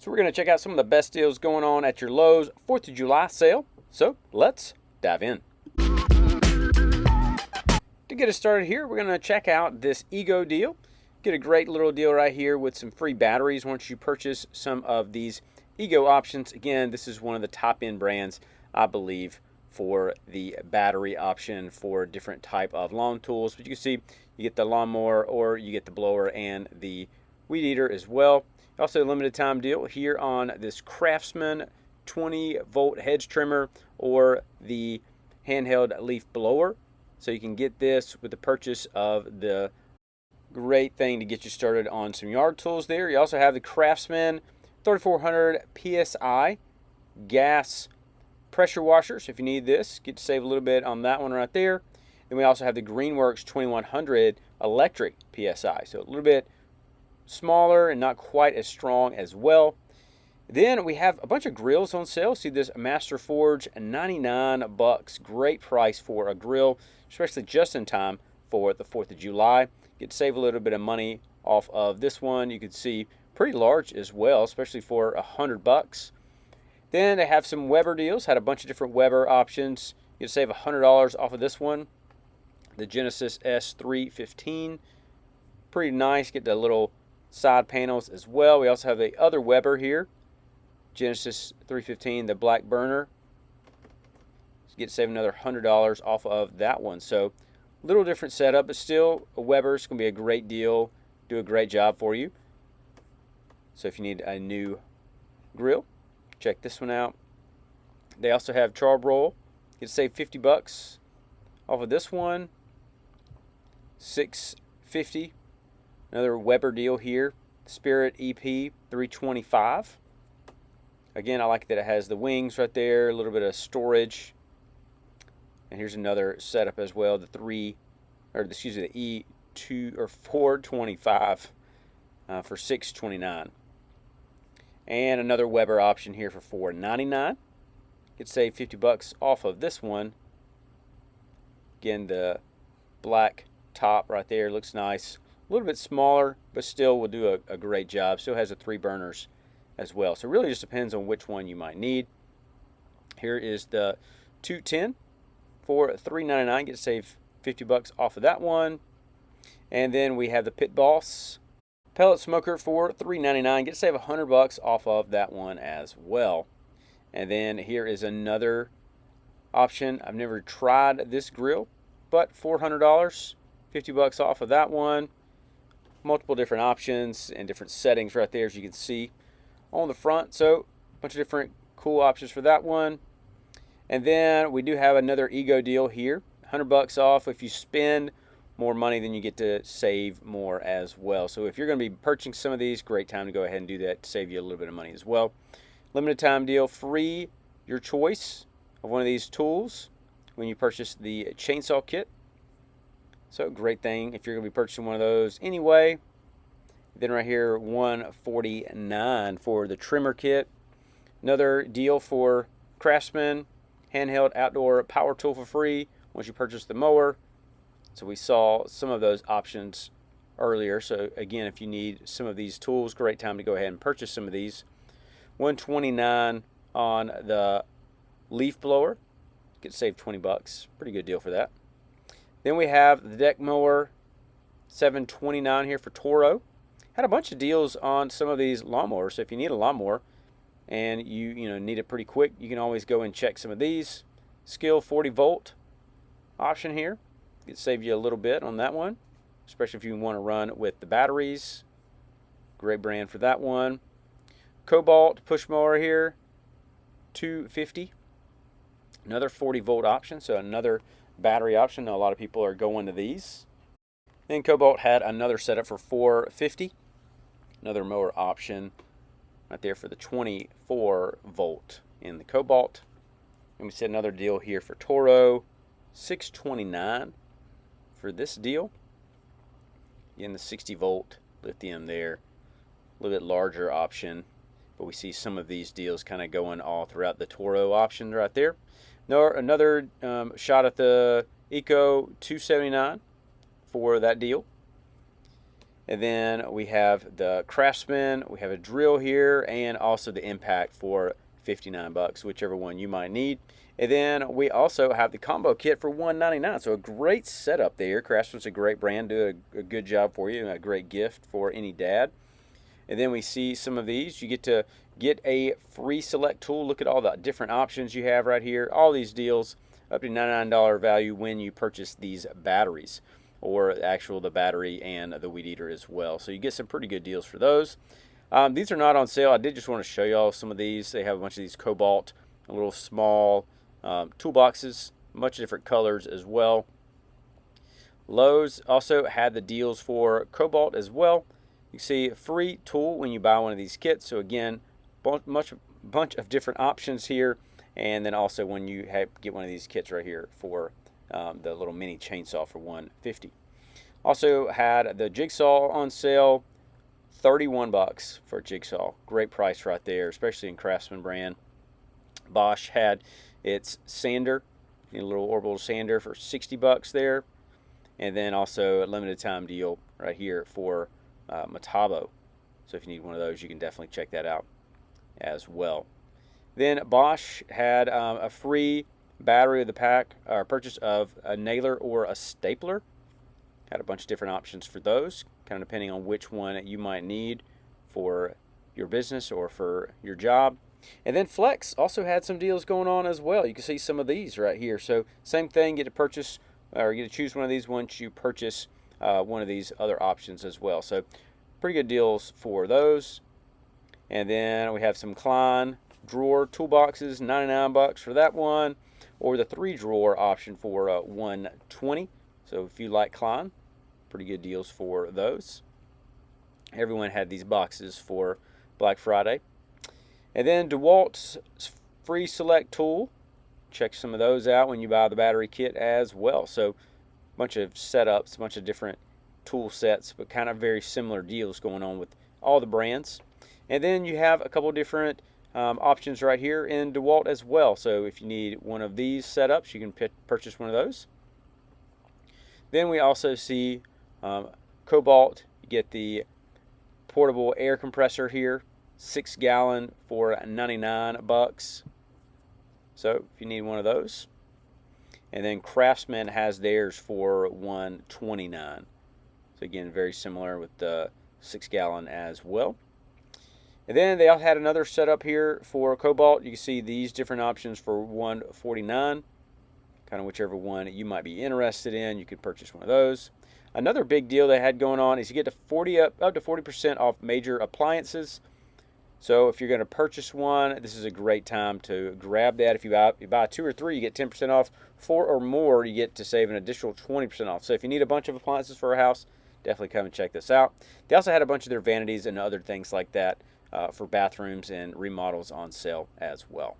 So we're going to check out some of the best deals going on at your Lowe's 4th of July sale. So let's dive in. To get us started here, we're going to check out this Ego deal. Get a great little deal right here with some free batteries once you purchase some of these Ego options. Again, this is one of the top end brands, I believe, for the battery option for different type of lawn tools. But you can see you get the lawnmower or you get the blower and the weed eater as well. Also a limited time deal here on this Craftsman 20-volt hedge trimmer or the handheld leaf blower. So you can get this with the purchase of the great thing to get you started on some yard tools there. You also have the Craftsman 3400 PSI gas pressure washer. So if you need this, get to save a little bit on that one right there. Then we also have the Greenworks 2100 electric PSI. So a little bit smaller and not quite as strong as well. Then we have a bunch of grills on sale. See this Master Forge, $99. Great price for a grill, especially just in time for the 4th of July. Get to save a little bit of money off of this one. You can see pretty large as well, especially for $100. Then they have some Weber deals. Had a bunch of different Weber options. You can save $100 off of this one. The Genesis S315. Pretty nice. Get the little side panels as well. We also have the other Weber here, Genesis 315, the black burner. So get to save another $100 off of that one. So a little different setup, but still a Weber's going to be a great deal. Do a great job for you. So if you need a new grill, check this one out. They also have Charbroil. You get to save $50 off of this one. $650. Another Weber deal here, Spirit EP 325. Again, I like that it has the wings right there, a little bit of storage. And here's another setup as well, the E2 or 425 for $629. And another Weber option here for $499. Get save $50 off of this one. Again, the black top right there looks nice. A little bit smaller, but still will do a great job. Still has the 3 burners as well. So it really just depends on which one you might need. Here is the 210 for $399. Get to save $50 off of that one. And then we have the Pit Boss pellet smoker for $399. Get to save $100 off of that one as well. And then here is another option. I've never tried this grill, but $400, $50 off of that one. Multiple different options and different settings right there, as you can see on the front. So a bunch of different cool options for that one. And then we do have another Ego deal here, $100 off. If you spend more money, then you get to save more as well. So if you're going to be purchasing some of these, great time to go ahead and do that to save you a little bit of money as well. Limited time deal, free your choice of one of these tools when you purchase the chainsaw kit. So great thing if you're going to be purchasing one of those anyway. Then right here, $149 for the trimmer kit. Another deal for Craftsman, handheld outdoor power tool for free once you purchase the mower. So we saw some of those options earlier. So again, if you need some of these tools, great time to go ahead and purchase some of these. $129 on the leaf blower. Get saved $20. Pretty good deal for that. Then we have the deck mower, $729 here for Toro. Had a bunch of deals on some of these lawnmowers. So if you need a lawnmower and you need it pretty quick, you can always go and check some of these. Skill 40-volt option here. It save you a little bit on that one, especially if you want to run with the batteries. Great brand for that one. Cobalt push mower here, $250. Another 40-volt option, so another battery option. Now a lot of people are going to these. Then Cobalt had another setup for $450. Another mower option right there for the 24-volt in the Cobalt. And we see another deal here for Toro, $629 for this deal. Again, the 60-volt lithium there, a little bit larger option. But we see some of these deals kind of going all throughout the Toro option right there. Another shot at the Eco, $279 for that deal. And then we have the Craftsman, we have a drill here, and also the Impact for 59 bucks, whichever one you might need. And then we also have the combo kit for $1.99. So a great setup there. Craftsman's a great brand, do a good job for you, and a great gift for any dad. And then we see some of these. You get to get a free select tool. Look at all the different options you have right here. All these deals up to $99 value when you purchase these batteries, or the battery and the weed eater as well. So you get some pretty good deals for those. These are not on sale. I did just want to show y'all some of these. They have a bunch of these cobalt, little small toolboxes, much different colors as well. Lowe's also had the deals for cobalt as well. You see a free tool when you buy one of these kits. So again, bunch of different options here. And then also when you get one of these kits right here for the little mini chainsaw for $150. Also had the jigsaw on sale, 31 bucks for a jigsaw. Great price right there, especially in Craftsman brand. Bosch had its sander, a little orbital sander for 60 bucks there. And then also a limited time deal right here for Metabo. So if you need one of those, you can definitely check that out as well. Then Bosch had a free battery of the pack, or purchase of a nailer or a stapler. Had a bunch of different options for those, kind of depending on which one you might need for your business or for your job. And then Flex also had some deals going on as well. You can see some of these right here. So same thing, get to purchase or get to choose one of these once you purchase one of these other options as well. So pretty good deals for those. And then we have some Klein drawer toolboxes, 99 bucks for that one, or the 3-drawer option for $120. So if you like Klein, pretty good deals for those. Everyone had these boxes for Black Friday. And then DeWalt's free select tool. Check some of those out when you buy the battery kit as well. So a bunch of setups, a bunch of different tool sets, but kind of very similar deals going on with all the brands. And then you have a couple different options right here in DeWalt as well. So if you need one of these setups, you can purchase one of those. Then we also see Cobalt. You get the portable air compressor here, 6-gallon for 99 bucks. So if you need one of those. And then Craftsman has theirs for $129. So again, very similar with the 6-gallon as well. And then they also had another setup here for Cobalt. You can see these different options for $149. Kind of whichever one you might be interested in, you could purchase one of those. Another big deal they had going on is you get to up to 40% off major appliances. So if you're going to purchase one, this is a great time to grab that. If you buy 2 or 3, you get 10% off. 4 or more, you get to save an additional 20% off. So if you need a bunch of appliances for a house, definitely come and check this out. They also had a bunch of their vanities and other things like that for bathrooms and remodels on sale as well.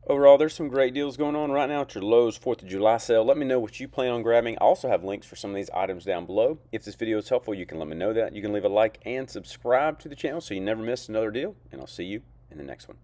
Overall, there's some great deals going on right now at your Lowe's 4th of July sale. Let me know what you plan on grabbing. I also have links for some of these items down below. If this video is helpful, you can let me know that. You can leave a like and subscribe to the channel so you never miss another deal, and I'll see you in the next one.